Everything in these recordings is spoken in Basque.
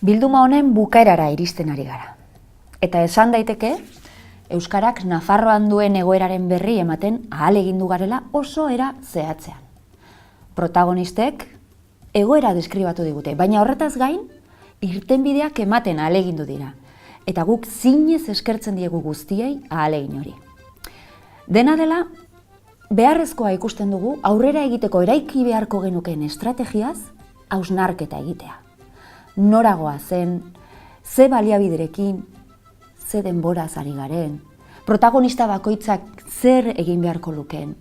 Bilduma honen bukaerara iristen ari gara. Eta esan daiteke, Euskarak Nafarroan duen egoeraren berri ematen ahalegindu garela oso era zehatzean. Protagonistek egoera deskribatu digute, baina horretaz gain, irtenbideak ematen ahalegindu dira. Eta guk zinez eskertzen diegu guztiei ahalegin hori. Dena dela, beharrezkoa ikusten dugu aurrera egiteko eraiki beharko genukeen estrategiaz hausnarketa egitea. Noragoa zen, ze baliabiderekin, ze denboraz ari garen, protagonista bakoitzak zer egin beharko lukeen.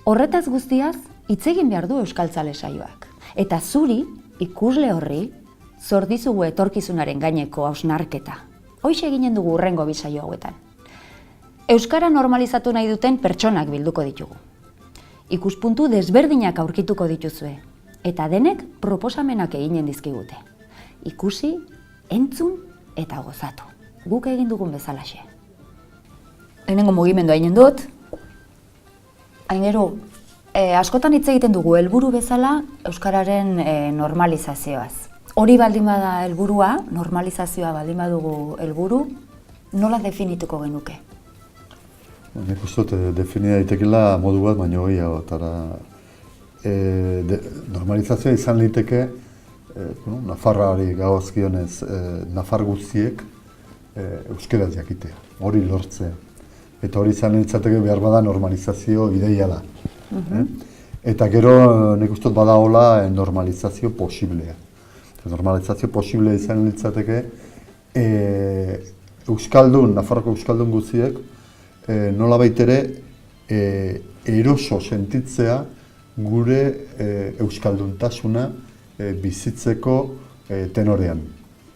Horretaz guztiaz, hitz egin behar du Euskaltzale saioak. Eta zuri, ikusle horri, zor dizugu etorkizunaren gaineko hausnarketa. Hoixe eginen dugu hurrengo bi saio hauetan. Euskara normalizatu nahi duten pertsonak bilduko ditugu. Ikuspuntu desberdinak aurkituko dituzue, eta denek proposamenak eginen dizkigute. Ikusi, entzun eta gozatu. Guk egin dugun bezalaxe. Lehenengo mugimendua egin dut. Aingeru, askotan hitz egiten dugu helburu bezala Euskararen normalizazioaz. Hori baldin bada helburua, normalizazioa baldin badugu helburu, nola definituko genuke? Nik uste dut definia daitekela modu bat, baina gehiago. Normalizazioa izan liteke, Nafarrari gagozkionez, Nafar guztiek euskeraz jakitea, hori lortzea. Eta hori izan litzateke behar bada normalizazio ideia da. Eta gero nik uste dut badagoela normalizazio posiblea. Normalizazio posiblea izan litzateke Euskaldun, Nafarroko Euskaldun guztiek nolabait ere eroso sentitzea gure euskalduntasuna bizitzeko tenorean.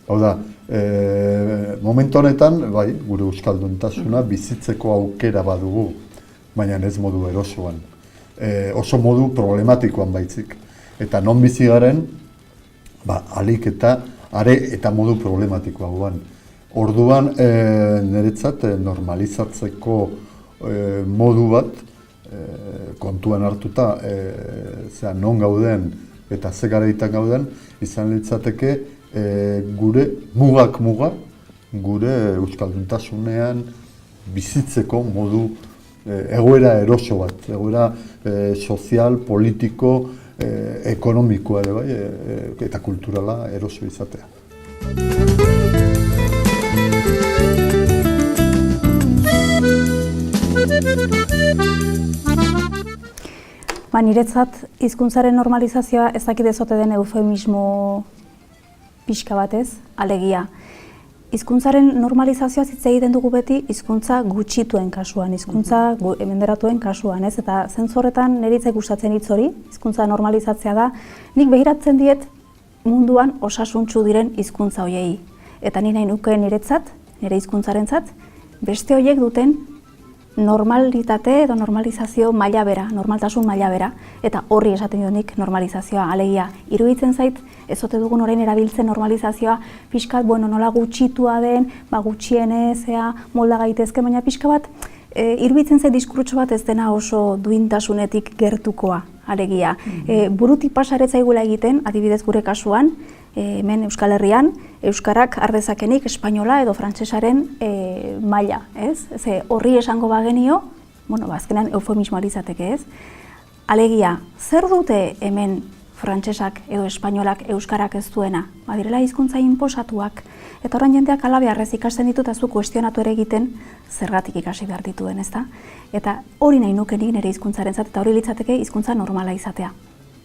Hau da, momentu honetan, bai, gure euskalduntasuna bizitzeko aukera badugu, baina ez modu erosoan. Oso modu problematikoan baitzik. Eta non bizi garen, alik eta are eta modu problematikoan. Orduan, niretzat normalizatzeko modu bat, kontuan hartuta, non gauden eta ze garaitan gauden, izan litzateke gure mugak muga, gure euskalduntasunean bizitzeko modu egoera eroso bat, egoera sozial, politiko, ekonomikoa ere bai, eta kulturala eroso izatea. Niretzat, hizkuntzaren normalizazioa ez dakit ezote den eufemismo pixka batez, alegia. Hizkuntzaren normalizazioa hitz egiten dugu beti hizkuntza gutxituen kasuan, hizkuntza emenderatuen kasuan, ez? Eta zentzu horretan niritzek gustatzen hitz hori, hizkuntza normalizatzea da, nik begiratzen diet munduan osasuntsu diren hizkuntza horiei. Eta ni nahi nuke niretzat, nire hizkuntzarentzat, beste horiek duten normalitate edo normalizazio maila bera, normaltasun maila bera, eta horri esaten dionik normalizazioa, alegia. Iruditzen zait, ez ote dugun orain erabiltzen normalizazioa, pixkat, nola gutxitua den, gutxienez, molda gaitezke, baina pixka bat, iruditzen zait diskurtso bat ez dena oso duintasunetik gertukoa, alegia. Burutik pasaretza igula egiten, adibidez gure kasuan, hemen Euskal Herrian, Euskarak ardezakenik espainola edo frantsesaren maila, ez? Horri esango bagenio, azkenean eufemismoa izateke, ez? Alegia, zer dute hemen frantsesak edo espainolak Euskarak ez duena? Badirela hizkuntza inposatuak, eta orain jendeak ala beharrez ikasten ditu eta zu kuestionatu ere egiten zergatik ikasi behar dituen, ezta? Eta hori nahi nuke nik nire hizkuntzarentzat eta hori litzateke hizkuntza normala izatea.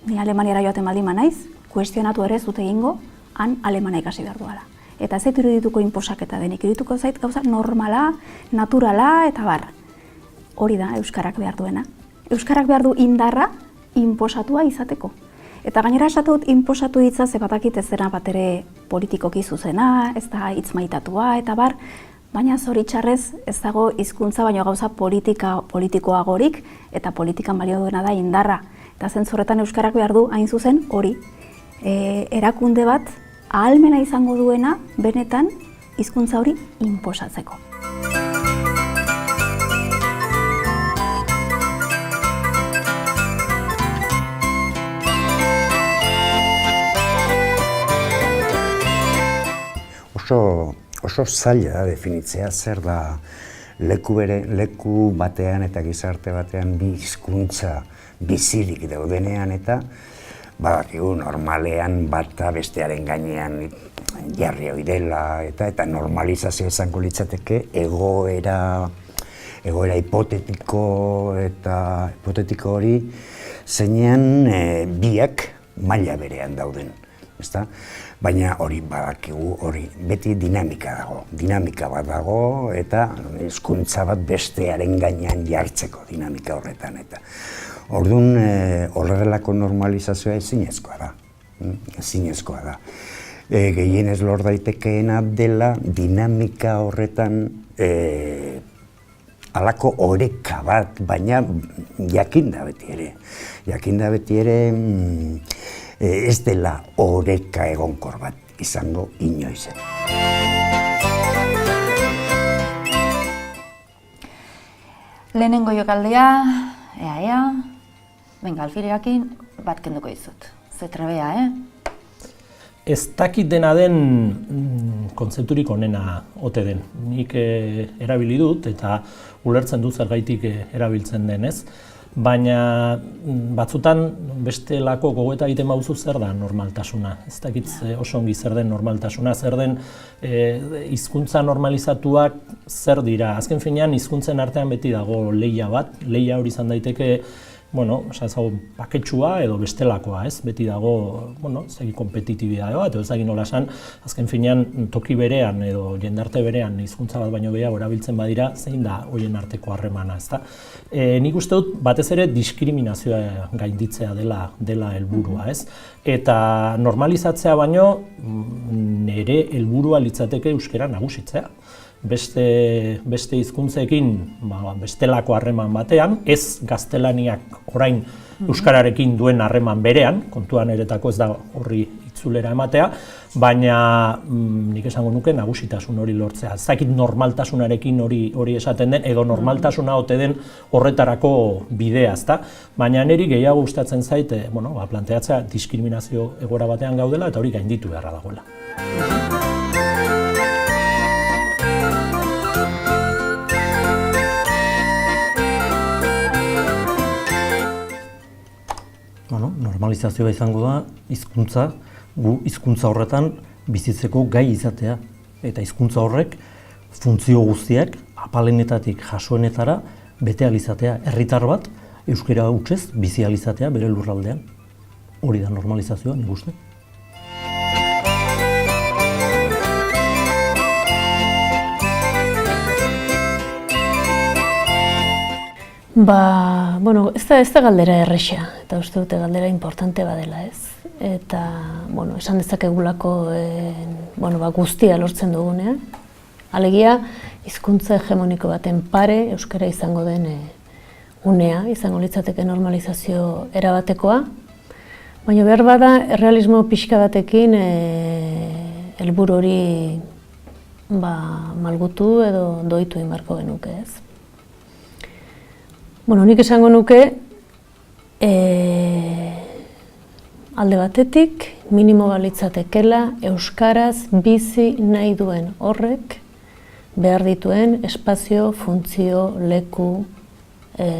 Ni Alemaniara joaten baldin banaiz, kuestionatu ere zut egingo, han alemana ikasi behar duela. Eta ez zait irudituko inposaketa denik, irudituko zait gauza normala, naturala eta bar. Hori da Euskarak behar duena. Euskarak behar du indarra inposatua izateko. Eta gainera esatu dut inposatu hitza ze batakit ez dena bat ere politikoki zuzena, ez da hitz maitatua eta bar, baina zoritxarrez ez dago hizkuntza baino gauza politikoagorik eta politikan balio duena da indarra. Eta zentzorretan Euskarak behar du hain zuzen hori. Erakunde bat ahalmena izango duena benetan hizkuntza hori inposatzeko. oso zaila da definitzea zer da leku batean eta gizarte batean bi hizkuntza bizirik daudenean eta badakigu normalean bata bestearen gainean jarri hori dela eta normalizazio izango litzateke egoera hipotetiko hori zeinean biak maila berean dauden, ezta? Baina hori badakigu, hori beti dinamika bat dago eta hizkuntza bat bestearen gainean jartzeko dinamika horretan eta orduan horrelako normalizazioa ezinezkoa da. Gehienez lor daitekeena dela dinamika horretan halako oreka bat, baina jakinda beti ere ez dela oreka egonkor bat izango inoiz. Lehenengo jokaldea, ea, venga, Alfireakin bat kenduko dizut. Ze trebea, Ez dakit dena den kontzepturik onena ote den. Nik erabili dut eta ulertzen du zergaitik erabiltzen denez. Baina batzutan bestelako gogoeta egiten bauzu zer da normaltasuna. Ez dakit oso ongi zer den normaltasuna, zer den hizkuntza normalizatuak zer dira. Azken finean hizkuntzen artean beti dago lehia bat, lehia hori izan daiteke paketsua edo bestelakoa, ez? Beti dago, zegi kompetitibitatea bat, edo zegi nola esan, azken finean toki berean edo jendarte berean hizkuntza bat baino gehiago erabiltzen badira, zein da horien arteko harremana, ezta? Nik uste dut batez ere diskriminazioa gainditzea dela helburua, ez? Eta normalizatzea baino nire helburua litzateke euskara nagusitzea. Beste hizkuntzekin bestelako harreman batean, ez gaztelaniak orain euskararekin duen harreman berean, kontuan eretako ez da horri itzulera ematea, baina nik esango nuke nagusitasun hori lortzea. Ez dakit normaltasunarekin hori esaten den, edo normaltasuna ote den horretarako bidea, ezta? Baina niri gehiago gustatzen zait, planteatzea diskriminazio egoera batean gaudela eta hori gainditu beharra dagoela. Normalizazioa izango da hizkuntza horretan bizitzeko gai izatea eta hizkuntza horrek funtzio guztiak apalenetatik jasoenetara bete ahal izatea, herritar bat euskara hutsez bizi ahal izatea bere lurraldean. Hori da normalizazioa, nik uste. Ez da galdera erresa, eta uste dute galdera importante badela, ez? Eta, esan dezakegulako guztia lortzen dugunean. Alegia, hizkuntza hegemoniko baten pare euskara izango den unea, izango litzateke normalizazio erabatekoa. Baina behar bada, errealismo pixka batekin helburu hori malgutu edo doitu egin beharko genuke, ez? Nik esango nuke, alde batetik, minimo balitzatekela euskaraz bizi nahi duen horrek behar dituen espazio, funtzio, leku,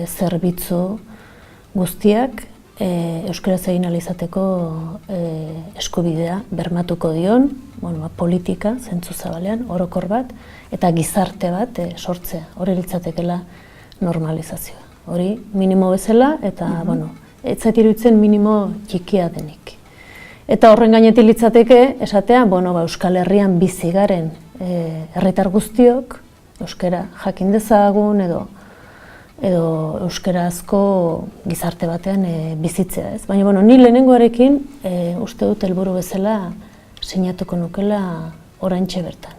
zerbitzu guztiak euskaraz egin ahal izateko eskubidea bermatuko dion, politika, zentzu zabalean, orokor bat, eta gizarte bat sortzea, hori litzatekela normalizazioa. Hori minimo bezala eta, ez zait iruditzen minimo txikia denik. Eta horren gainetik litzateke, esatea, Euskal Herrian bizi garen herritar guztiok, euskara jakin dezagun edo euskarazko gizarte batean bizitzea, ez? Baina, ni lehenengoarekin uste dut helburu bezala sinatuko nukela oraintxe bertan.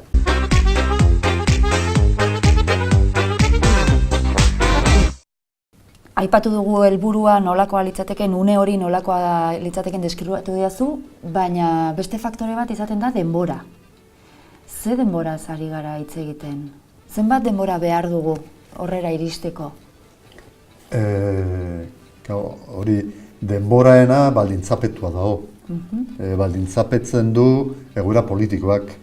Aipatu dugu helburua nolakoa litzateken, une hori nolakoa litzateken deskribatu didazu, baina beste faktore bat izaten da denbora. Ze denboraz ari gara hitz egiten? Zenbat denbora behar dugu horrera iristeko? Hori denboraena baldintzapetua dago. Baldintzapetzen du egoera politikoak.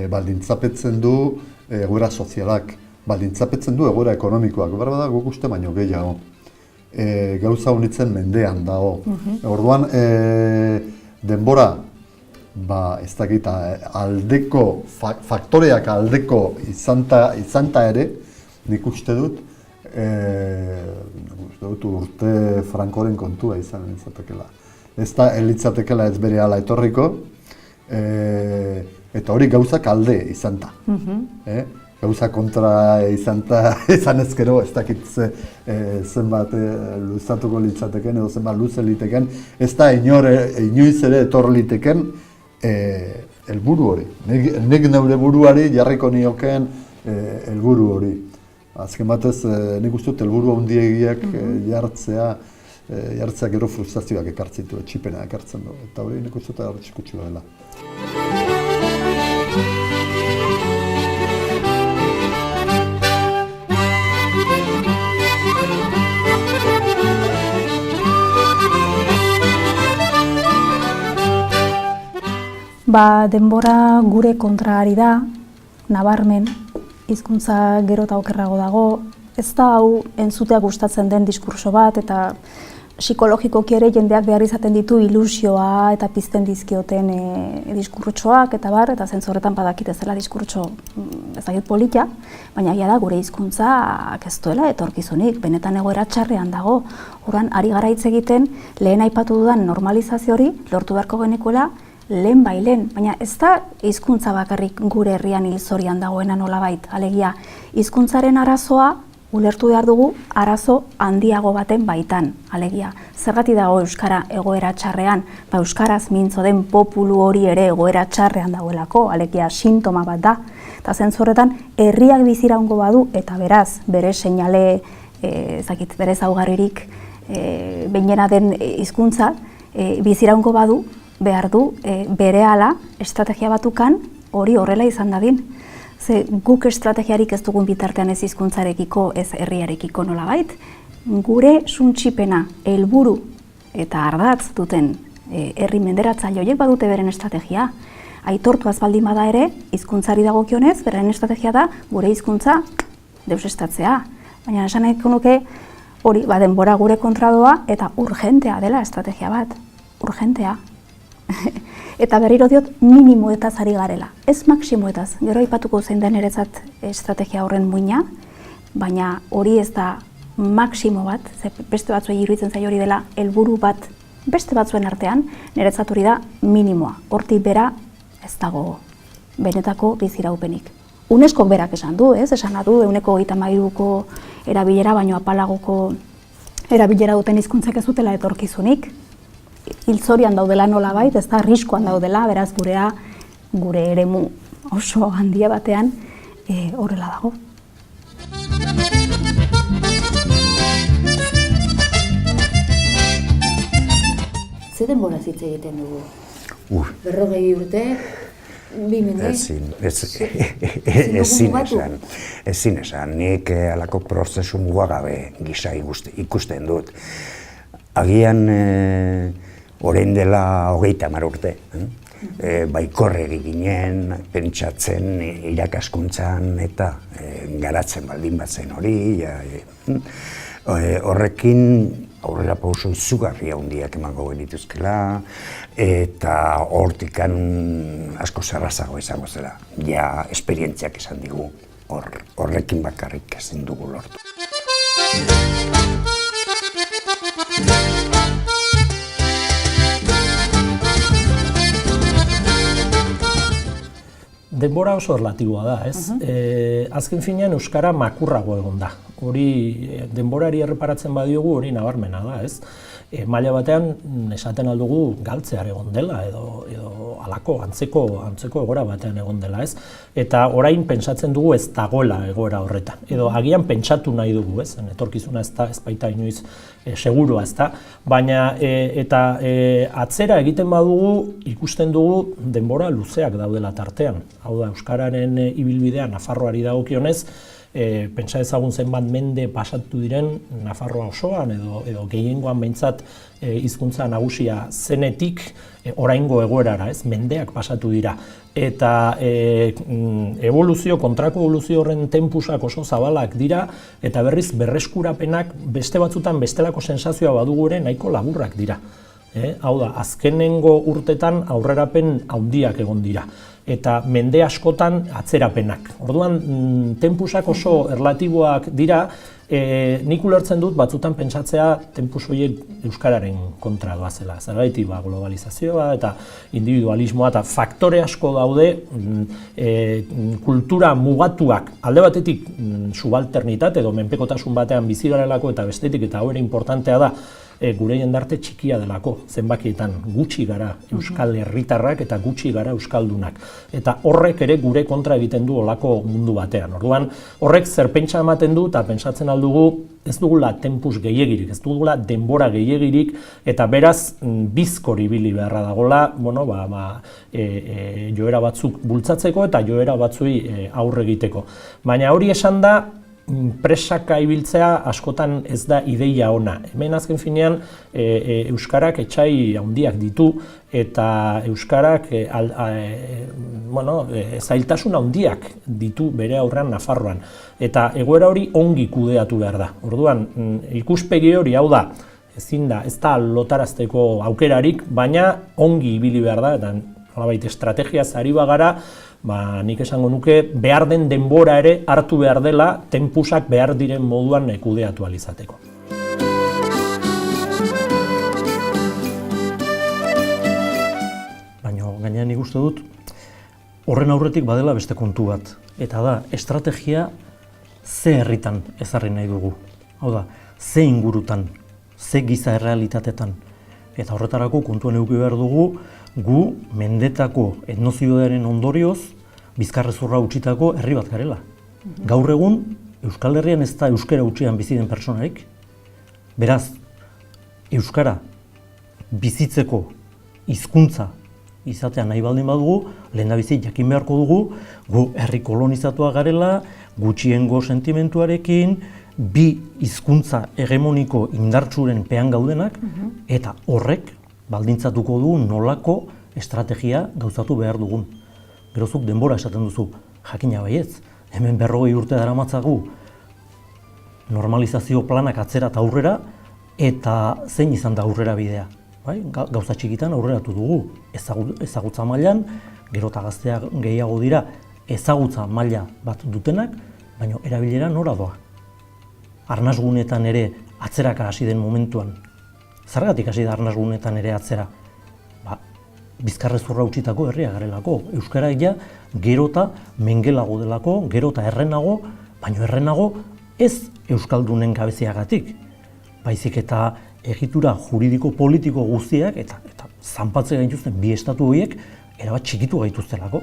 baldintzapetzen du egoera sozialak, baldintzapetzen du egoera ekonomikoak, behar guk uste baino gehiago. Gauza honitzen mendean dago. Orduan, denbora, ez dakit, aldeko, faktoreak aldeko izanta ere, nik uste dut, urte Frankoren kontua izan litzatekela. Ez da litzatekela ez bere ala etorriko, eta hori gauzak alde izanta. Gauza kontra izan ezkero, ez dakit zenbat luzatuko litzateken edo zenbat luze liteken, ez da inoiz ere etor liteken helburu hori. Nik neure buruari jarriko nioken helburu hori. Azken batez, nik uste dut helburu handiegiak jartzea gero frustrazioak ekartzen du, etxipena ekartzen du. Eta hori nik uste dut arriskutsua dela. Denbora gure kontra ari da, nabarmen, hizkuntza gero eta okerrago dago, ez da hau entzutea gustatzen den diskurso bat, eta psikologikoki ere jendeak behar izaten ditu ilusioa eta pizten dizkioten diskurtsoak eta bar, eta zentzu horretan badakit ez dela diskurtso ezagit polita, baina egia da gure hizkuntzak ez duela etorkizunik, benetan egoera txarrean dago. Orduan ari gara hitz egiten, lehen aipatu dudan normalizazio hori lortu beharko genikuela lehen bailen, baina ez da hizkuntza bakarrik gure herrian hilzorian dagoena nolabait, alegia hizkuntzaren arazoa ulertu behar dugu arazo handiago baten baitan, alegia. Zergatik dago euskara egoera txarrean, euskaraz mintzo den populu hori ere egoera txarrean dagoelako, alegia sintoma bat da. Eta zentzu horretan herriak biziraungo badu eta beraz bere seinale, bere ezaugarririk behinena den hizkuntza biziraungo badu, behar du berehala estrategia batukan hori horrela izan dadin. Ze guk estrategiarik ez dugun bitartean ez hizkuntzarekiko, ez herriarekiko nolabait, gure suntsipena, helburu eta ardatz duten herri menderatzaile horiek badute beren estrategia. Aitortu baldin bada ere, hizkuntzari dagokionez, beren estrategia da gure hizkuntza deusestatzea. Baina esan nahiko nuke hori denbora gure kontra doa eta urgentea dela estrategia bat. Urgentea. Eta berriro diot minimoetaz ari garela, ez maksimoetaz. Gero aipatuko zein den niretzat estrategia horren muina, baina hori ez da maksimo bat, beste batzuei iruditzen zaio hori dela helburu bat beste batzuen artean, niretzat hori da minimoa. Hortik bera ez dago benetako biziraupenik. UNESCOk berak esan du, esan du 123ko erabilera baino apalagoko erabilera duten hizkuntzak ez dutela etorkizunik. Hilzorian daudela nolabait, ez da arriskuan daudela, beraz gurea gure eremu oso handia batean horrela dago. Ze denbora hitz egiten dugu? 40 urte, 2 mende? Ezin esan, nik halako prozesu mugagabe gisa ikusten dut. Agian orain dela 30 urte, baikorregi ginen, pentsatzen, irakaskuntzan eta garatzen baldin bat zen hori. Horrekin aurrera pauso izugarri handiak emango genituzkela eta hortikan asko zerrazago izango zela. Ja, esperientziak esan digu, horrekin bakarrik ezin dugu lortu. Denbora oso relatiboa da, ez? Azken finean euskara makurrago egon da. Hori denborari erreparatzen badiogu hori nabarmena da, ez? Maila batean esaten aldugu galtzear egon dela edo halako antzeko egoera batean egon dela, ez? Eta orain pentsatzen dugu ez dagoela egoera horretan. Edo agian pentsatu nahi dugu, ez? Etorkizuna ez baita inoiz segurua, ez da? Baina atzera egiten badugu ikusten dugu denbora luzeak daudela tartean. Hau da, euskararen ibilbidea Nafarroari dagokionez, pentsa ezagun zenbat mende pasatu diren Nafarroa osoan edo gehiengoan behintzat hizkuntza nagusia zenetik oraingo egoerara, ez, mendeak pasatu dira. Eta kontrako evoluzio horren tempusak oso zabalak dira, eta berriz berreskurapenak beste batzutan bestelako sensazioa badugu ere nahiko laburrak dira. Hau da, azkenengo urtetan aurrerapen handiak egon dira, eta mende askotan atzerapenak. Orduan, tempusak oso erlatiboak dira, nik ulertzen dut batzutan pentsatzea tempus horiek euskararen kontra doazela. Zergatik globalizazioa eta individualismoa eta faktore asko daude kultura mugatuak alde batetik subalternitate edo menpekotasun batean bizi garelako eta bestetik, eta hau ere importantea da, gure jendarte txikia delako, zenbakietan gutxi gara euskal herritarrak eta gutxi gara euskaldunak. Eta horrek ere gure kontra egiten du olako mundu batean. Orduan, horrek zer pentsa ematen du eta pentsatzen aldugu ez dugula tempus gehiagirik, ez dugula denbora gehiagirik, eta beraz bizkor ibili beharra dagola, joera batzuk bultzatzeko eta joera batzui aurre egiteko. Baina hori esan da, presaka ibiltzea askotan ez da ideia ona. Hemen azken finean euskarak etxai handiak ditu eta euskarak zailtasun handiak ditu bere aurrean Nafarroan. Eta egoera hori ongi kudeatu behar da. Orduan, ikuspegi hori hau da, ez da lotarazteko aukerarik, baina ongi ibili behar da, eta nolabait estrategiaz ari bagara, nik esango nuke behar den denbora ere hartu behar dela tempusak behar diren moduan kudeatu ahal izateko. Baina gainean nik uste dut, horren aurretik badela beste kontu bat. Eta da, estrategia ze herritan ezarri nahi dugu. Hau da, ze ingurutan, ze giza errealitatetan. Eta horretarako kontuan eduki behar dugu, gu mendetako etnozioaren ondorioz bizkarrezurra utzitako herri bat garela. Gaur egun, Euskal Herrian ez da euskara utzian bizi den pertsonarik. Beraz, euskara bizitzeko hizkuntza izatea nahi baldin badugu, lehendabizi jakin beharko dugu, gu herri kolonizatua garela, gutxiengo sentimentuarekin, bi hizkuntza hegemoniko indartsuren pean gaudenak, eta horrek baldintzatuko du nolako estrategia gauzatu behar dugun. Gerozuk denbora esaten duzu, jakina baietz, hemen 40 urte daramatzagu normalizazio planak atzera eta aurrera, eta zein izan da aurrera bidea. Gauza txikitan aurreratu dugu, ezagutza mailan, gero eta gazteak gehiago dira ezagutza maila bat dutenak, baina erabilera nora doa. Arnasgunetan ere atzeraka hasi den momentuan, zergatik hasi da arnasgunetan ere atzera? Bizkarrezurra utzitako herria garelako. Euskara gero eta mengelago delako, gero eta errenago, baina errenago ez euskaldunen gabeziagatik. Baizik eta egitura juridiko-politiko guztiak eta zanpatzea gaituzten bi estatu horiek erabat txikitu gaituztelako.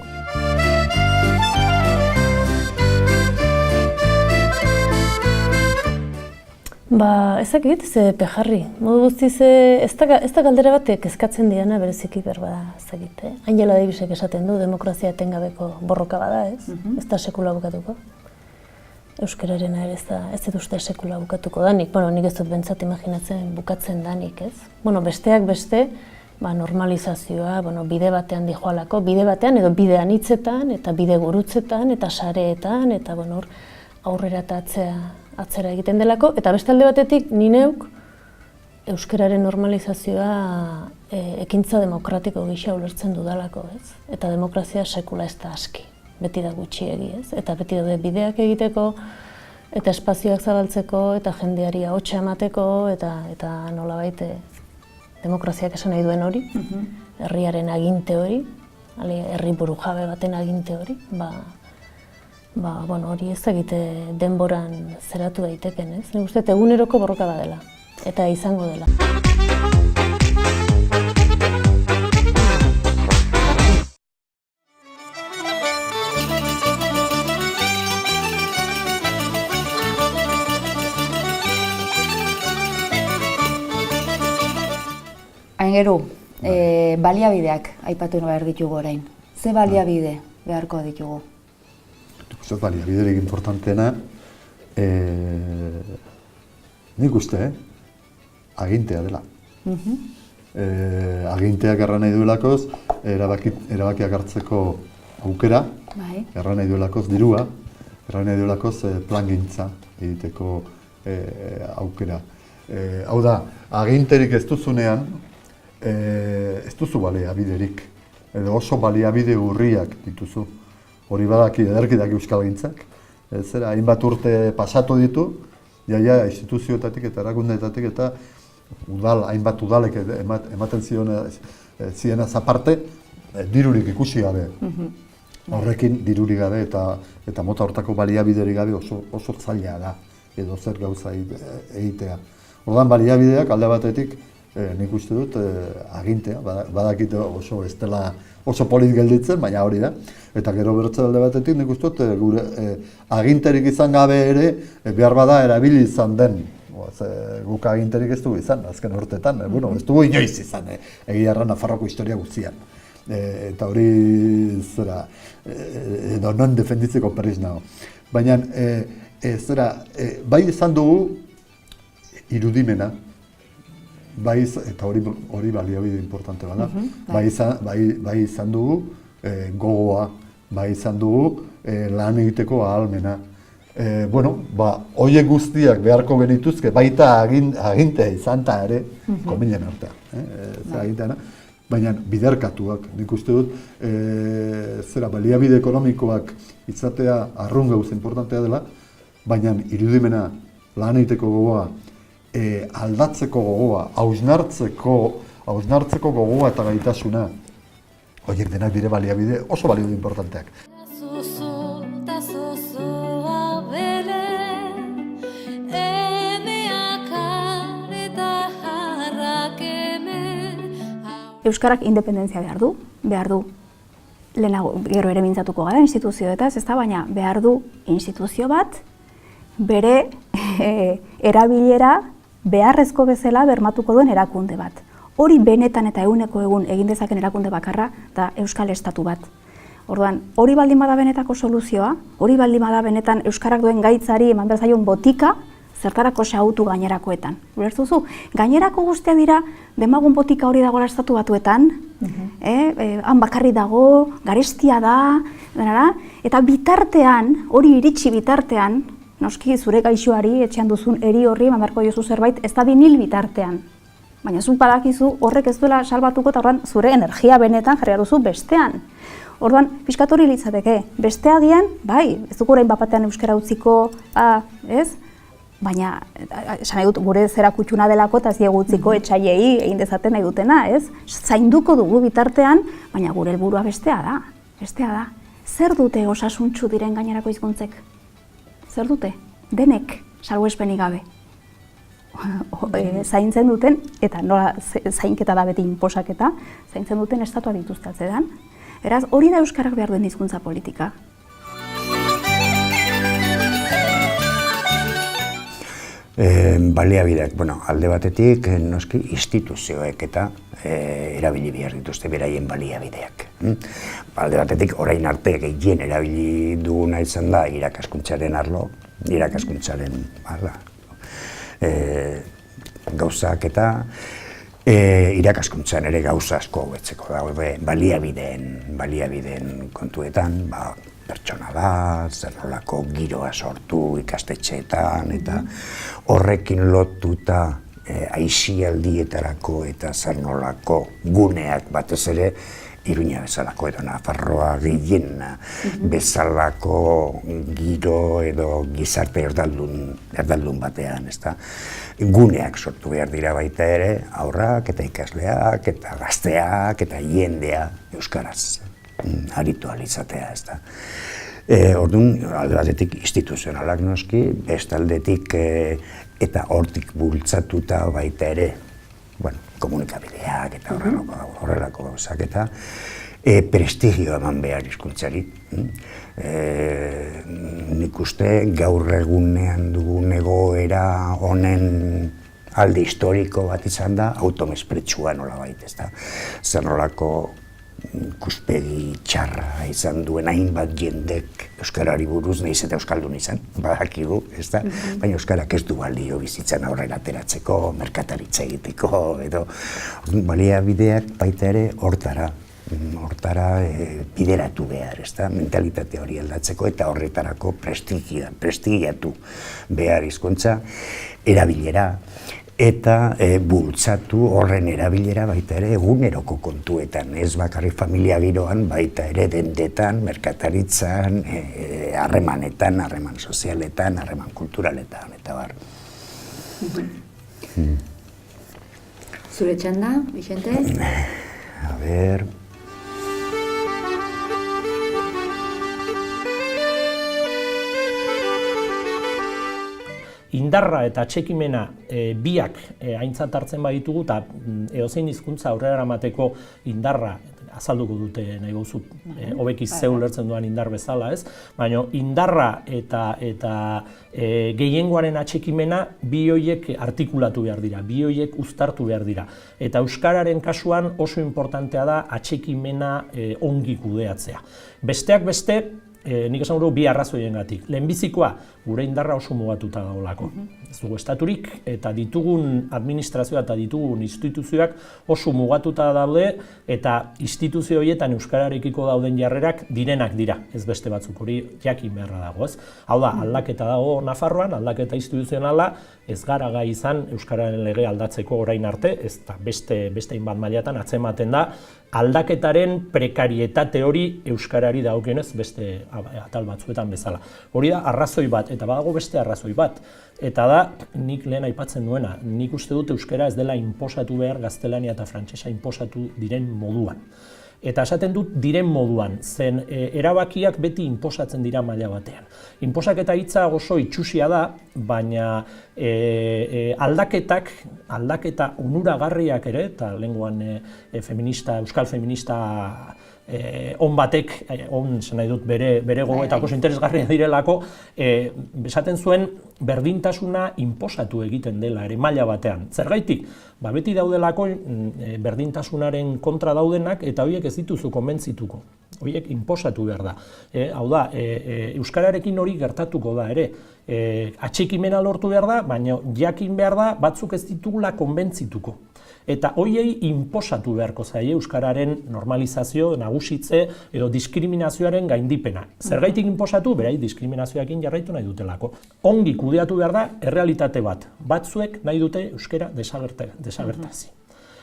Ezakit, ze pejarri. Modu guztiz, ez da galdera batek eskatzen diana bereziki berbada, ezakit. Angela Davisek esaten du, demokrazia etengabeko borroka bada, ez? Ez da sekula bukatuko. Euskararena ere ez dut uste sekula bukatuko danik. Nik ez dut bentsat imaginatzen bukatzen danik, ez? Besteak beste, normalizazioa, bide batean dijoalako, bide batean edo bide anitzetan, eta bide gurutzetan, eta sareetan, eta aurrera eta atzera egiten delako, eta beste alde batetik ni neuk euskararen normalizazioa ekintza demokratiko gisa ulertzen dudalako, ez? Eta demokrazia sekula ez da aski, beti da gutxiegi, ez? Eta beti daude bideak egiteko, eta espazioak zabaltzeko, eta jendeari ahotsa emateko, eta nolabait demokraziak esan nahi duen hori, herriaren aginte hori, herri burujabe baten aginte hori, hori ez egite denboran zeratu daiteken, ez? Nik uste eguneroko borroka badela, eta izango dela. Aingeru, baliabideak aipatu behar ditugu orain. Ze baliabide beharko ditugu? Baliabiderik importanteena nik uste, agintea dela. Aginteak erran nahi duelakoz, erabakiak hartzeko aukera, erran nahi duelakoz dirua, erran nahi duelakoz plangintza egiteko aukera. Hau da, aginterik ez duzunean, ez duzu baliabiderik, edo oso baliabide urriak dituzu. Hori badaki, ederki daki euskalgintzak. Zera, hainbat urte pasatu ditu, jaia instituzioetatik eta erakundeetatik eta hainbat udalek ematen zienaz aparte, dirurik ikusi gabe. Horrekin dirurik gabe eta mota hortako baliabiderik gabe oso zaila da, edo zer gauza egitea. Ordan baliabideak alde batetik, nik uste dut, agintea, badakite oso ez dela oso polit gelditzen, baina hori da. Eta gero bertze alde batetik, nik uste dut, gure aginterik izan gabe ere, behar bada erabili izan den. Guk aginterik ez dugu izan, azken urteetan, ez dugu inoiz izan, egia erran Nafarroko historia guztian. Eta hori zera, edo non defenditzeko perriz nago. Baina, bai izan dugu irudimena, eta hori baliabide importante bada, bai izan dugu gogoa, bai izan dugu lan egiteko ahalmena. Horiek guztiak beharko genituzke, baita agintea izan eta ere, kominen artean. Baina biderkatuak, nik uste dut, baliabide ekonomikoak izatea arrun gauz importantea dela, baina irudimena, lan egiteko gogoa, aldatzeko gogoa, hausnartzeko gogoa eta gaitasuna, horiek denak dire baliabide oso baliabide importanteak. Euskarak independentzia behar du, lehenago gero ere mintzatuko gara instituzioetaz, ez da, baina behar du instituzio bat, bere erabilera beharrezko bezala bermatuko duen erakunde bat. Hori benetan eta eguneko egun egin dezaken erakunde bakarra da Euskal Estatu bat. Orduan, hori baldin bada benetako soluzioa, hori baldin bada benetan Euskarak duen gaitzari eman behar zaion botika, zertarako xahutu gainerakoetan. Ulertuzu? Gainerako guztia dira, demagun botika hori dagoela Estatu Batuetan, han bakarri dago, garestia da, eta bitartean, hori iritsi bitartean, noski zure gaixoari, etxean duzun eri horri, eman beharko diozu zerbait, ez da dinil bitartean. Baina zuk badakizu horrek ez duela salbatuko eta orduan zure energia benetan jarri duzu bestean. Orduan, pixkat hori litzateke, beste agian, bai, ez dugu orain bapatean euskara utziko, ez? Baina, esan nahi dut, gure zera kutxuna delako eta ez diegu utziko etxaiei egin dezaten nahi dutena, ez? Zainduko dugu bitartean, baina gure helburua bestea da. Zer dute osasuntsu diren gainerako hizkuntzek? Zer dute? Denek, salbuespenik gabe. Zaintzen duten, eta nola zainketa da beti inposaketa, zaintzen duten estatua dituzte atzean. Beraz, hori da Euskarak behar duen hizkuntza politika. Baliabideak, alde batetik, noski, instituzioek eta erabili behar dituzte beraien baliabideak. Alde batetik, orain arte gehien erabili duguna izan da irakaskuntzaren irakaskuntzaren gauzak eta irakaskuntzan ere gauza asko hobetzeko daude baliabideen kontuetan, pertsonala, zer nolako giroa sortu ikastetxeetan eta horrekin lotuta aisialdietarako eta zer nolako guneak batez ere Iruña bezalako edo Nafarroa gehien bezalako giro edo gizarte erdaldun batean, ezta? Guneak sortu behar dira baita ere, haurrak eta ikasleak eta gazteak eta jendea euskaraz aritu alizatea, ezta? Orduan, alde batetik instituzionalak noski, beste aldetik eta hortik bultzatuta baita ere, komunikabideak eta horrelako gauzak eta prestigio eman behar hizkuntzari. Nik uste gaur egunean dugun egoera honen alde historiko bat izan da automespretsua nolabait, ezta? Zer nolako ikuspegi txarra izan duen hainbat jendek euskarari buruz, nahiz eta euskaldun izan, badakigu, ezta? Baina euskarak ez du balio bizitzan aurrera ateratzeko, merkataritza egiteko, edo baliabideak baita ere hortara bideratu behar, ezta? Mentalitate hori aldatzeko eta horretarako prestigiatu behar hizkuntza erabilera eta bultzatu horren erabilera baita ere eguneroko kontuetan, ez bakarrik familia giroan, baita ere dendetan, merkataritzan, harremanetan, harreman sozialetan, harreman kulturaletan, eta bar. Zure txanda, Vicente? A ber... Indarra eta atxekimena biak aintzat hartzen baditugu, eta edozein hizkuntza aurrera eramateko indarra azalduko dute nahi gauzu, hobeki ze ulertzen duan indar bezala, ez? Baina indarra eta gehiengoaren atxekimena bi horiek artikulatu behar dira, bi horiek uztartu behar dira. Eta euskararen kasuan oso importantea da atxekimena ongi kudeatzea. Besteak beste, nik esan dugu bi arrazoiengatik. Lehenbizikoa, gure indarra oso mugatuta dagoelako. Ez dugu estaturik eta ditugun administrazioa eta ditugun instituzioak oso mugatuta daude eta instituzio horietan euskararekiko dauden jarrerak direnak dira, ez beste batzuk, hori jakin beharra dago, ez? Hau da, aldaketa dago Nafarroan, aldaketa instituzionala, ez gara gai izan euskararen lege aldatzeko orain arte, ez da beste hainbat mailatan atzematen da, aldaketaren prekarietate hori euskarari dagokionez beste atal batzuetan bezala. Hori da arrazoi bat, eta badago beste arrazoi bat. Eta da, nik lehen aipatzen duena, nik uste dut euskara ez dela inposatu behar gaztelania eta frantsesa inposatu diren moduan. Eta esaten dut diren moduan, zen erabakiak beti inposatzen dira maila batean. Inposaketa hitza oso itxusia da, baina aldaketa onuragarriak ere, eta lehengoan euskal feminista on batek, nahi dut bere gogoetako oso interesgarria direlako, esaten zuen berdintasuna inposatu egiten dela ere maila batean. Zergaitik? Beti daudelako berdintasunaren kontra daudenak eta horiek ez dituzu konbentzituko. Horiek inposatu behar da. Hau da, euskararekin hori gertatuko da ere. Atxekimena lortu behar da, baina jakin behar da batzuk ez ditugula konbentzituko. Eta horiei inposatu beharko zaie euskararen normalizazio, nagusitze edo diskriminazioaren gaindipena. Zergaitik inposatu, berai diskriminazioakin jarraitu nahi dutelako. Ongi kudeatu behar da errealitate bat. Batzuek nahi dute euskara desagertazi.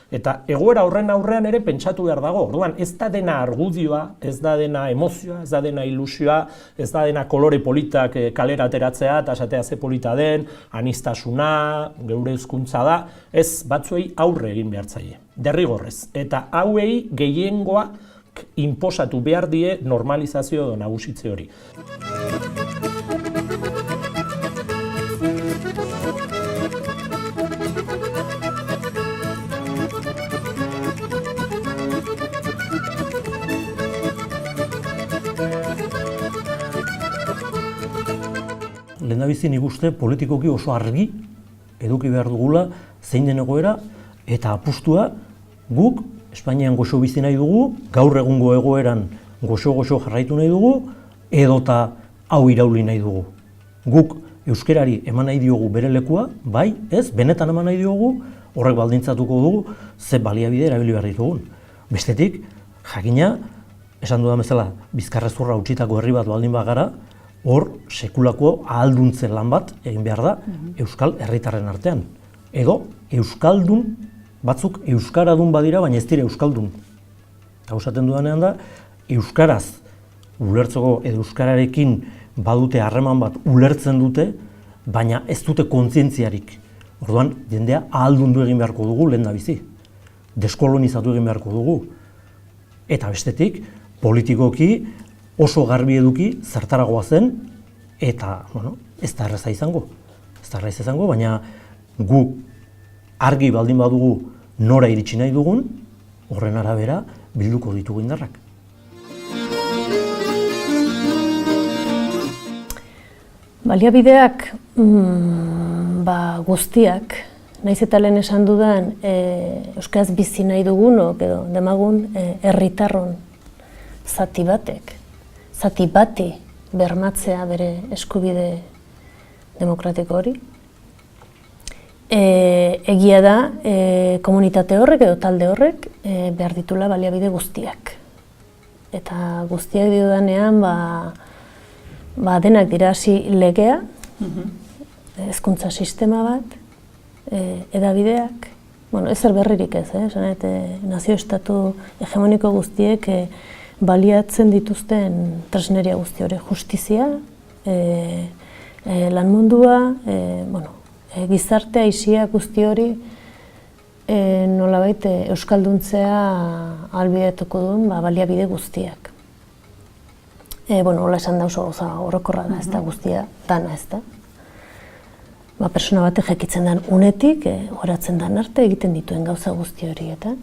Eta egoera horren aurrean ere pentsatu behar dago. Orduan, ez da dena argudioa, ez da dena emozioa, ez da dena ilusioa, ez da dena kolore politak kalera ateratzea eta esatea ze polita den, aniztasuna, geure hizkuntza da, ez batzuei aurre egin behar zaie, derrigorrez. Eta hauei gehiengoa inposatu behar die normalizazio edo nagusitze hori. Lehendabizi nik uste politikoki oso argi eduki behar dugula zein den egoera eta apustua guk Espainian goxo bizi nahi dugu, gaur egungo egoeran goxo jarraitu nahi dugu edota hau irauli nahi dugu. Guk euskerari eman nahi diogu bere lekua, bai, ez, benetan eman nahi diogu, horrek baldintzatuko dugu ze baliabide erabili behar ditugun. Bestetik, jakina, esan dudan bezala, bizkarrezurra utzitako herri bat baldin bagara, hor sekulako ahalduntzen lan bat egin behar da euskal herritarren artean. Edo euskaldun, batzuk euskaradun badira, baina ez dira euskaldun. Eta esaten dudanean da, euskaraz ulertzeko edo euskararekin badute harreman bat ulertzen dute, baina ez dute kontzientziarik. Orduan, jendea ahaldundu egin beharko dugu lehendabizi. Deskolonizatu egin beharko dugu. Eta bestetik, politikoki oso garbi eduki zertaragoa zen, eta, ez da erraza izango. Ez da erraza izango, baina gu argi baldin badugu nora iritsi nahi dugun, horren arabera bilduko ditugu indarrak. Baliabideak guztiak naiz eta lehen esan dudan, euskaraz bizi nahi dugunok edo demagun herritarron zati batek, zati bati bermatzea bere eskubide demokratiko hori. Egia da, komunitate horrek edo talde horrek behar ditula baliabide guztiak. Eta guztiak diodanean, denak dira hasi legea, hezkuntza sistema bat, edabideak, ezer berririk ez, nazio-estatu hegemoniko guztiek baliatzen dituzten tresneria guzti hori, justizia, lan mundua, gizartea, aisia guzti hori nolabait euskalduntzea ahalbidetuko duen baliabide guztiak. Hola esan da oso gauza orokorra da, ez da guztia dana ez da. Persona batek jekitzen den unetik, horatzen den arte egiten dituen gauza guzti horietan,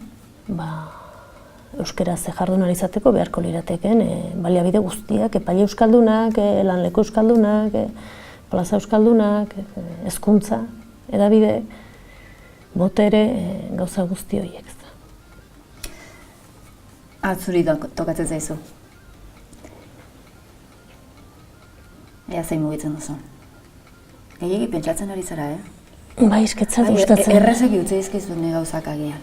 euskaraz jardun izateko beharko lirateken baliabide guztiak, epaile euskaldunak, lanleku euskaldunak, plaza euskaldunak, hezkuntza, edabide, botere, gauza guzti horiek. Atzuri tokatzen zaizu. Ea zein mugitzen duzu. Gehiegi pentsatzen ari zara, Bai, esketzat gustatzen. Errezeki utzi dizkizut ni gauzak agian.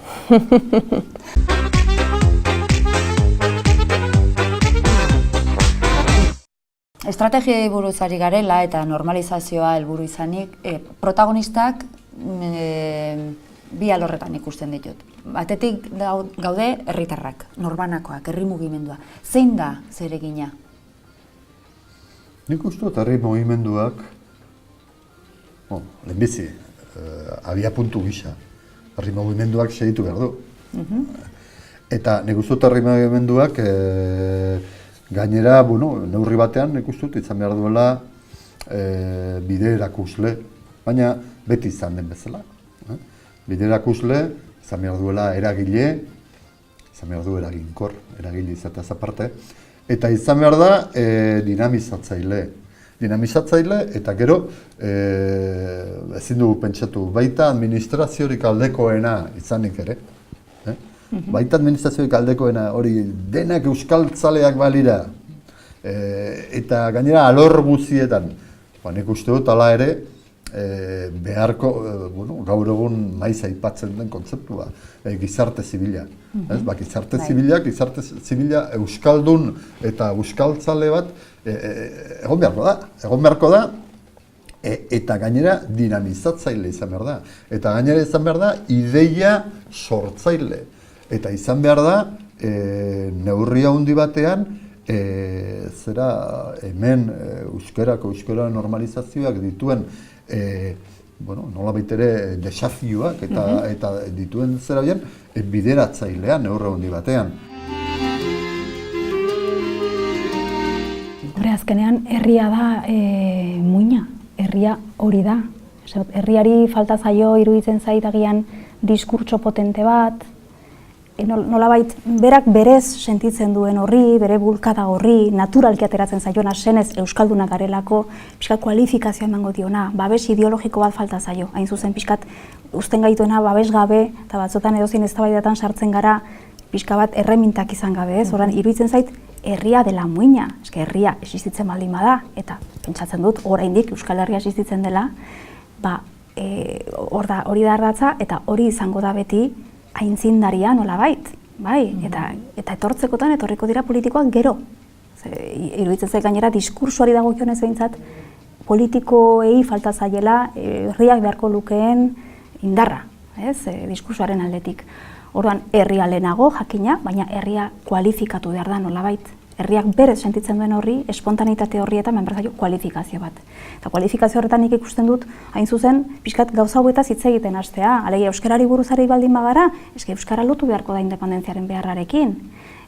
Estrategiei buruz ari garela eta normalizazioa helburu izanik, protagonistak bi alorretan ikusten ditut. Batetik gaude herritarrak, norbanakoak, herri mugimendua. Zein da zeregina? Nik uste dut herri mugimenduak, lehenbizi, abiapuntu gisa, herri mugimenduak segitu behar du. Eta nik uste dut herri mugimenduak gainera, neurri batean nik uste dut izan behar duela bide erakusle, baina beti izan den bezala. Bide erakusle izan behar duela eragile, izan behar du eraginkor, eragile izateaz aparte, eta izan behar da dinamizatzaile eta gero ezin dugu pentsatu baita administraziorik aldekoena izanik ere. Baita administrazioik aldekoena hori denak euskaltzaleak balira eta gainera alor guztietan. Nik uste dut hala ere beharko, gaur egun maiz aipatzen den kontzeptua, gizarte zibila. Gizarte zibila euskaldun eta euskaltzale bat egon beharko da, eta gainera dinamizatzaile izan behar da. Eta gainera izan behar da ideia sortzaile. Eta izan behar da neurri handi batean hemen euskara normalizazioak dituen nolabait ere desafioak eta dituen bideratzailean neurri handi batean. Azkenean, herria da muina, herria hori da. Herriari falta zaio iruditzen zait agian diskurtso potente bat, nolabait berak berez sentitzen duen horri, bere bulkada horri, naturalki ateratzen zaiona senez euskaldunak garelako, pixkat kualifikazioa emango diona, babes ideologiko bat falta zaio. Hain zuzen pixkat uzten gaituena babes gabe, eta batzotan edozein eztabaidatan sartzen gara, pixka bat erremintak izan gabe, ez? Horren, iruditzen zait, herria dela muina, eske herria existitzen baldin bada, eta pentsatzen dut, oraindik Euskal Herria existitzen dela, hori da ardatza, eta hori izango da beti aintzindaria nolabait, bai? Eta etortzekotan etorriko dira politikoak gero. Iruditzen zait gainera diskursoari dagokionez behintzat, politikoei falta zaiela herriak beharko lukeen indarra, ez? Diskursoaren aldetik. Orduan, herria lehenago jakina, baina herria kualifikatu behar da nolabait. Herriak berez sentitzen duen horri, espontanitate horri eta menberzaio kualifikazio bat. Eta kualifikazio horretan nik ikusten dut, hain zuzen, pixkat gauza hauetaz hitz egiten hastea. Alegia, euskarari buruzari baldin bagara, eske euskara lotu beharko da independentziaren beharrarekin.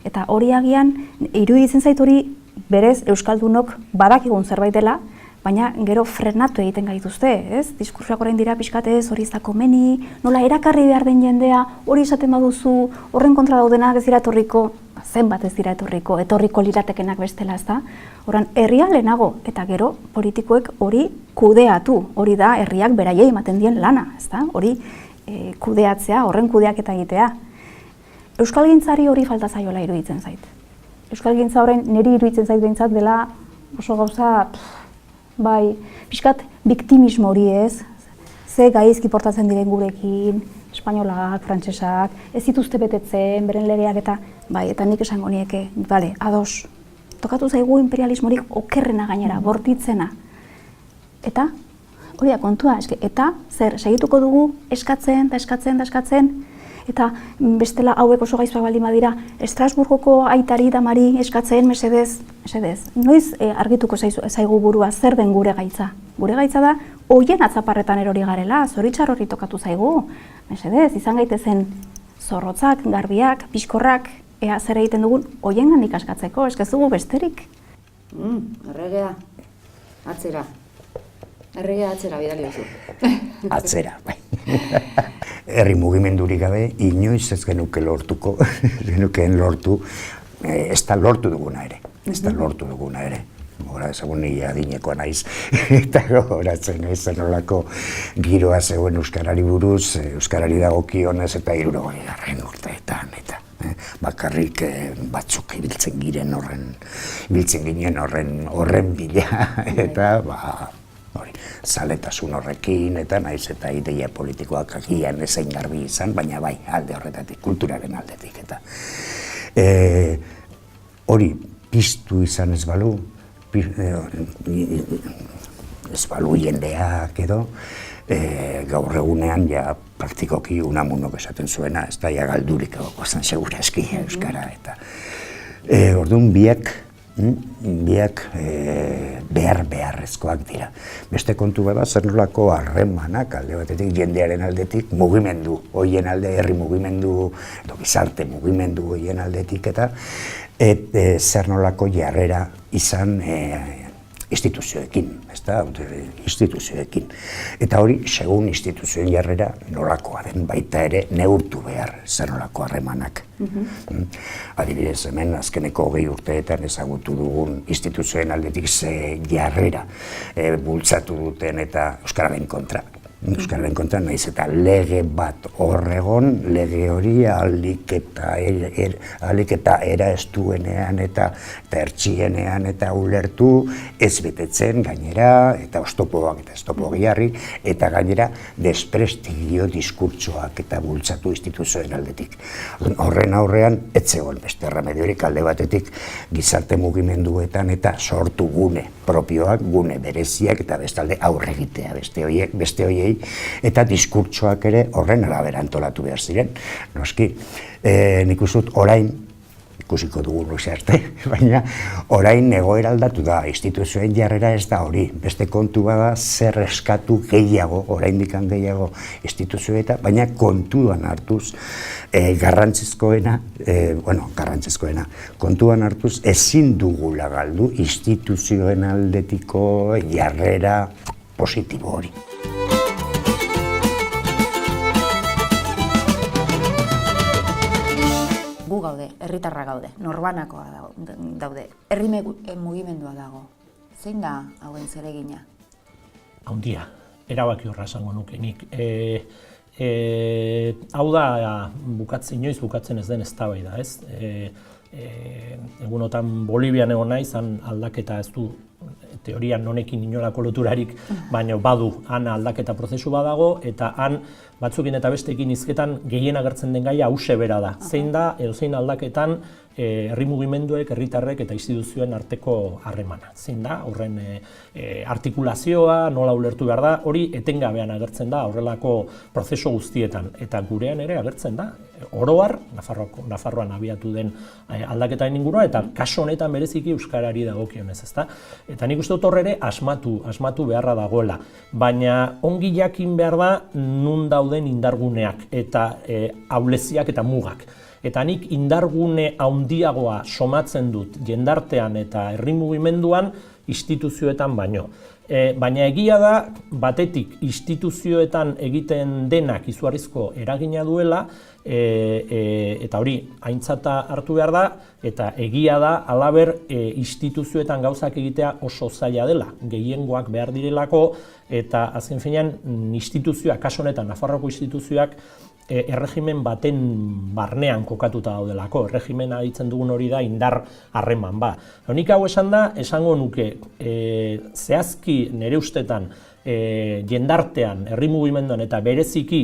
Eta hori agian, iruditzen zait hori berez euskaldunok badakigun zerbait dela, baina gero frenatu egiten gaituzte, ez? Diskursoak orain dira pixkat ez, hori ez da komeni, nola erakarri behar den jendea, hori esaten baduzu, horren kontra daudenak ez dira etorriko, zenbat ez dira etorriko liratekenak bestela, ezta? Horan, herria lehenago, eta gero politikoek hori kudeatu, hori da herriak beraiei ematen dien lana, ezta? Hori kudeatzea, horren kudeaketa egitea. Euskalgintzari hori falta zaiola iruditzen zait. Euskalgintza horren niri iruditzen zait behintzat dela oso gauza, bai, pixkat biktimismo hori ez, ze gaizki portatzen diren gurekin, espainolak, frantsesak, ez dituzte betetzen, beren legeak eta, bai, eta nik esango nieke, bale, ados, tokatu zaigu imperialismorik okerrena gainera, bortitzena. Eta, hori da kontua, eta zer, segituko dugu eskatzen, eta bestela hauek oso gaizpak baldin badira, Estrasburgoko aitari damari eskatzen, mesedez. Noiz argituko zaigu burua zer den gure gaitza? Gure gaitza da, hoien atzaparretan erori garela, zoritxar hori tokatu zaigu. Mesedez, izan gaitezen zorrotzak, garbiak, pixkorrak, ea zer egiten dugun, hoien gandik askatzeko, ez dugu besterik. Erregea, atzera. Erregea atzera bidali duzu. Atzera, bai. Herri mugimendurik gabe, inoiz ez genuke lortuko, genukeen lortu, ez da lortu duguna ere. Gora ezagun nire adinekoa naiz, eta goratzen ezen olako giroa zegoen euskarari buruz, euskarari dagokionez eta 60. urteetan, eta bakarrik batzuk ibiltzen ginen horren bila, eta zaletasun horrekin, eta naiz eta ideia politikoak agian ezein garbi izan, baina bai, alde horretatik, kulturaren aldetik, eta hori piztu izan ez balu jendeak edo, gaur egunean ja praktikoki Unamunok esaten zuena, ez da ja galdurik egokozen segura eski euskara, eta orduan biak beharrezkoak dira. Beste kontu bada, zer nolako harremanak alde batetik, jendearen aldetik, mugimendu hoien alde, herri mugimendu, edo gizarte mugimendu hoien aldetik, eta zer nolako jarrera izan instituzioekin, instituzioekin. Eta hori, segun instituzioen jarrera nolakoa den, baita ere neurtu behar zer nolako harremanak. Adibidez, hemen azkeneko 20 urteetan ezagutu dugun instituzioen aldetik ze jarrera bultzatu duten eta euskararen kontra. Euskararen kontra nahiz eta lege bat horregon, lege hori ahalik eta eraestuenean eta ertxienean eta ulertu ez betetzen gainera, eta oztopoak eta oztopoak jarri, eta gainera desprestigio diskurtsoak eta bultzatu instituzioen aldetik. Horren aurrean, ez zegoen beste erremediorik alde batetik gizarte mugimenduetan eta sortu gune propioak, gune bereziak eta bestalde aurre egitea beste horiei, eta diskurtsoak ere horren arabera antolatu behar ziren. Noski, nik uste dut orain, ikusiko dugu luze arte, baina orain egoera aldatu da, instituzioen jarrera ez da hori. Beste kontu bada zer eskatu gehiago, oraindik gehiago instituzioeta, baina kontuan hartuz garrantzizkoena, kontuan hartuz ezin dugula galdu instituzioen aldetiko jarrera positibo hori. Gu gaude, herritarra gaude, norbanakoa daude, herri mugimendua dago. Zein da hauen zeregina? Handia, erabaki horra esango nuke nik. Hau da, inoiz bukatzen ez den eztabaida, ez? Egunotan Bolivian egon naiz, han aldaketa ez du, teorian nonekin inolako loturarik, baina badu, han aldaketa prozesu badago, eta han batzukin eta bestekin hizketan gehien agertzen den gaia hause bera da. Zein da, edo zein aldaketan herri mugimenduek, herritarrek eta instituzioen arteko harremana. Zein da, horren artikulazioa, nola ulertu behar da, hori etengabean agertzen da horrelako prozesu guztietan. Eta gurean ere agertzen da, oroar, Nafarroan abiatu den aldaketaren inguruan, eta kasu honetan bereziki euskarari dagokionez, ezta? Eta nik uste dut hor ere asmatu beharra dagoela. Baina ongi jakin behar da nun dauden indarguneak eta ahuleziak eta mugak. Eta nik indargune handiagoa somatzen dut jendartean eta herri mugimenduan instituzioetan baino. Baina egia da, batetik instituzioetan egiten denak izugarrizko eragina duela, eta hori aintzata hartu behar da, eta egia da, halaber instituzioetan gauzak egitea oso zaila dela, gehiengoak behar direlako, eta azken finean instituzioak, kasu honetan Nafarroako instituzioak, erregimen baten barnean kokatuta daudelako. Erregimena ditzen dugun hori da indar harreman ba. Nik hau esan da, esango nuke, zehazki nire ustetan jendartean, herri mugimenduan eta bereziki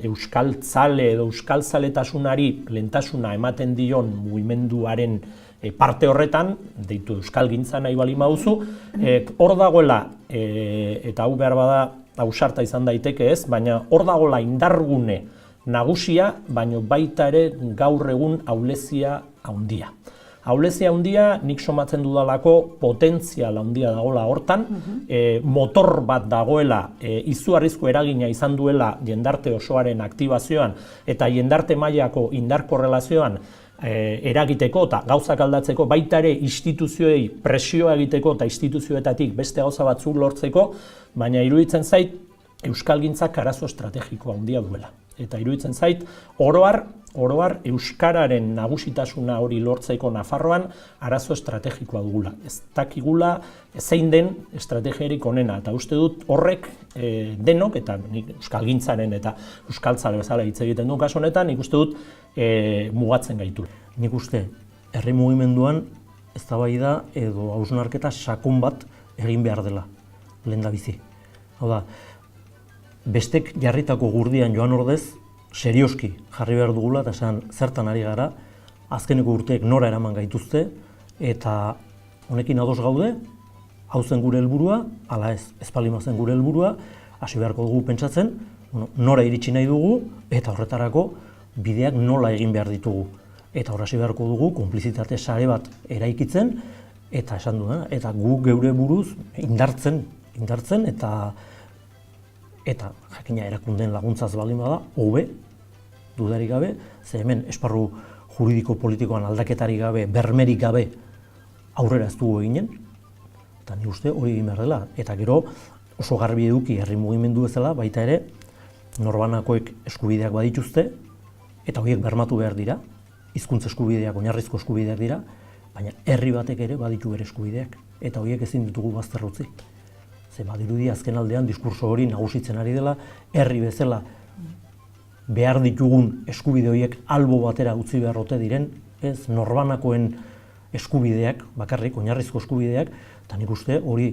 euskaltzale edo euskaltzaletasunari lehentasuna ematen dion mugimenduaren parte horretan, deitu euskalgintza nahi bali mauzu, hor dagoela, eta hau behar bada ausarta izan daiteke ez, baina hor dagoela indargune nagusia, baina baita ere gaur egun ahulezia handia. Ahulezia handia nik somatzen dudalako potentzial handia dagoela hortan, motor bat dagoela izugarrizko eragina izan duela jendarte osoaren aktibazioan eta jendarte mailako indar korrelazioan eragiteko eta gauzak aldatzeko, baita ere instituzioei presioa egiteko eta instituzioetatik beste gauza batzuk lortzeko, baina iruditzen zait euskalgintzak arazo estrategikoa handia duela. Eta iruditzen zait, oroar euskararen nagusitasuna hori lortzeko Nafarroan arazo estrategikoa dugula. Ez dakigula zein den estrategiarik onena, eta uste dut horrek denok, eta euskalgintzaren eta euskaltzale bezala hitz egiten duen kasu honetan, nik uste dut mugatzen gaitu. Nik uste, herri mugimenduan eztabaida edo hausnarketa sakon bat egin behar dela, lehendabizi. Hau da, bestek jarritako gurdian joan ordez, serioski jarri behar dugula eta esan zertan ari gara, azkeneko urteek nora eraman gaituzte, eta honekin ados gaude, hau zen gure helburua, ala ez, espalima zen gure helburua, hasi beharko dugu pentsatzen, nora iritsi nahi dugu, eta horretarako bideak nola egin behar ditugu. Eta hor hasi beharko dugu, konplizitate sare bat eraikitzen, eta esan du, eta gu geure buruz indartzen, eta jakina erakundeen laguntzaz baldin bada, hobe, dudarik gabe, ze hemen esparru juridiko-politikoan aldaketarik gabe, bermerik gabe aurrera ez dugu eginen, eta ni uste hori egin behar dela. Eta gero oso garbi eduki herri mugimendu bezala, baita ere, norbanakoek eskubideak badituzte, eta horiek bermatu behar dira, hizkuntza eskubideak, oinarrizko eskubideak dira, baina herri batek ere baditu bere eskubideak, eta horiek ezin ditugu bazter utzi. Ze badirudi azken aldean diskurso hori nagusitzen ari dela, herri bezala behar ditugun eskubide horiek albo batera utzi behar ote diren, ez norbanakoen eskubideak, bakarrik oinarrizko eskubideak, eta nik uste hori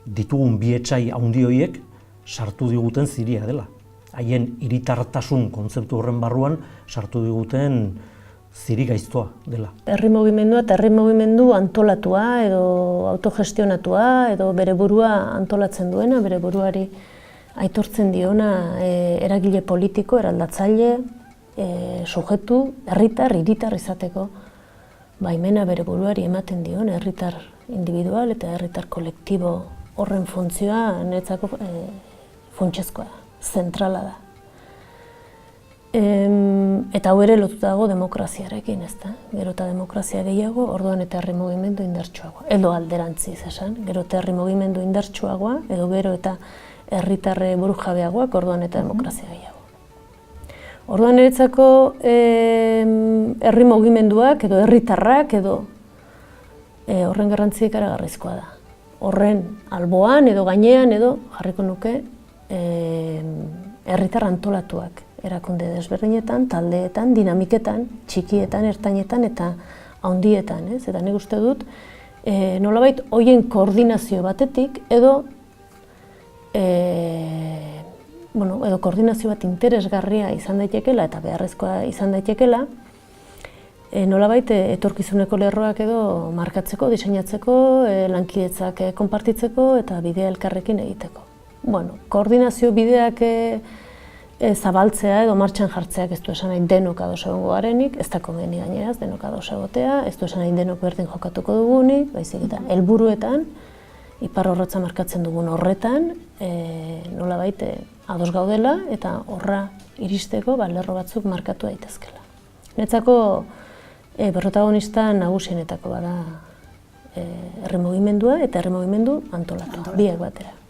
ditugun bi etsai handi horiek sartu diguten ziria dela. Haien hiritartasun kontzeptu horren barruan sartu diguten ziri gaiztoa dela. Herri mugimendua eta herri mugimendu antolatua edo autogestionatua edo bere burua antolatzen duena, bere buruari aitortzen diona eragile politiko, eraldatzaile, sujetu, hiritar izateko baimena bere buruari ematen dion herritar individual eta herritar kolektibo horren funtzioa niretzako funtsezkoa, zentrala da. Eta hau ere lotuta dago demokraziarekin, ezta? Gero eta demokrazia gehiago, orduan eta herri mugimendu indartsuagoa. Edo alderantziz esan, gero eta herri mugimendu indartsuagoa, edo gero eta herritarre burujabeagoak, orduan eta demokrazia gehiago. Orduan niretzako herri mugimenduak edo herritarrak edo horren garrantzia ikaragarrizkoa da. Horren alboan edo gainean edo jarriko nuke herritar antolatuak. Erakunde desberdinetan, taldeetan, dinamiketan, txikietan, ertainetan eta handietan, ez? Eta nik uste dut, nolabait horien koordinazio batetik edo koordinazio bat interesgarria izan daitekeela eta beharrezkoa izan daitekeela, nolabait etorkizuneko lerroak edo markatzeko, diseinatzeko, lankidetzak konpartitzeko eta bidea elkarrekin egiteko. Koordinazio bideak zabaltzea edo martxan jartzeak ez du esan nahi denok ados egongo garenik, ez da komeni gaineraz denok ados egotea, ez du esan nahi denok berdin jokatuko dugunik, baizik eta helburuetan, ipar horretza markatzen dugun horretan, nolabait ados gaudela eta horra iristeko lerro batzuk markatu daitezkela. Niretzako protagonista nagusienetako bada herri mugimendua eta herri mugimendu antolatua, biak batera.